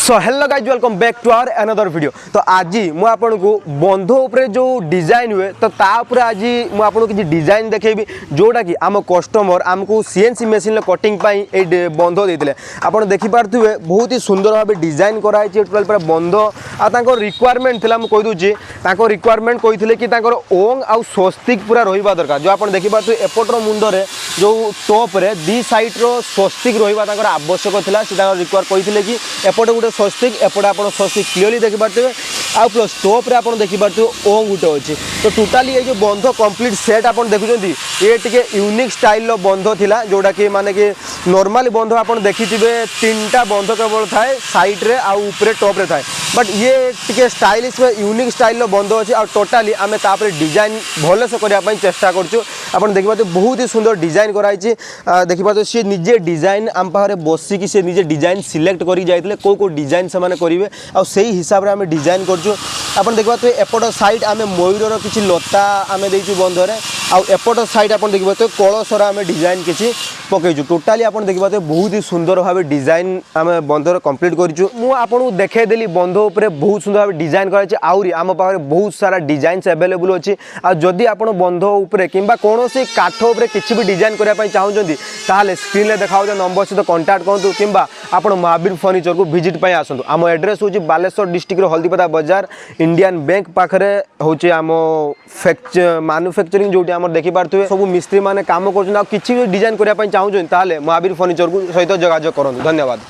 So hello guys welcome back to our another video. तो आज मुझे आपको बंध उपर जो डिजाइन हुए तो तापर आज मुझे आपको किसी डिजाइन देखेबी जोटा कि आम कस्टमर आमको सीएनसी मशीन कटिंग ये बंध देते आप देखिपे बहुत ही सुंदर भाव डिजाइन कराई टोटाल पूरा बंध आ रिक्वायरमेंट थी मुझे कहीदे रिक्वायरमेंट कही कि ओंग आउ स्वस्तिक पूरा रहा दरकार जो आप देखिपे एपटर मुंडरे जो टॉप रे दी साइड रो स्वस्तिक रहा आवश्यक था रिक्वायर कही कि एपटे गोटे स्वस्तिक एपटे आप स्वस्तिक क्लीयरली देखिपे आउ प्लस टॉप रे आप देखिपे ओंग गोटे अच्छे तो टोटाली ये जो बंध कंप्लीट सेट आप देखुं ये टे यूनिक स्टाइल बंध थिला जोटा कि माने कि नॉर्मल बंध आप देखिथे तीन टा बंध केवल थाए साइड रे आउ ऊपर टॉप रे थाए बट ये टे स्टाइलिश में यूनिक स्टाइल बंध अच्छे आ टोटाली आम तापर डिजाइन भलसे करने चेष्टा करूँ आप देखिए बहुत ही सुंदर डिजाइन कराई देखिए सी निजे डिजाइन आम पाखे बसिकी सी निजे डिजाइन सिलेक्ट कर जाते कौ कौ डिजाइन से करेंगे आ से हिसाब से आम डिजाइन करूँ आप देखिए एपट साइड आम मयूर किसी लता आम देचु बंधरे आउ एपट साइड आप देखिए कलशर आम डिजाइन किसी पकईचु टोटाली आप देखिए बहुत ही सुंदर भाव डिजाइन आम बंधर कंप्लीट करूँ मुझे देखदेली बंध उपर बहुत सुंदर भाव डिजाइन कराई आहरी आम पाखे बहुत सारा डिजाइन अवेलेबल अच्छी आदि आप बंध उपर कि कौन काठ उपर किसी भी डिजाइन करने चाहते ताहले स्क्रीन में देखा नंबर सहित कंटाक्ट करूँ कि आप महावीर फर्निचर को विजिट आसतु आम एड्रेस हूँ बालेश्वर डिस्ट्रिक्ट हल्दीपदा बाजार इंडियन बैंक पाखे हूँ आम मैन्युफैक्चरिंग जो आम देखिपे सब मिस्त्री मैंने कम कर किसी भी डिजाइन करने चाहते महावीर फर्निचर को सहित जोगाजोग करूँ। धन्यवाद।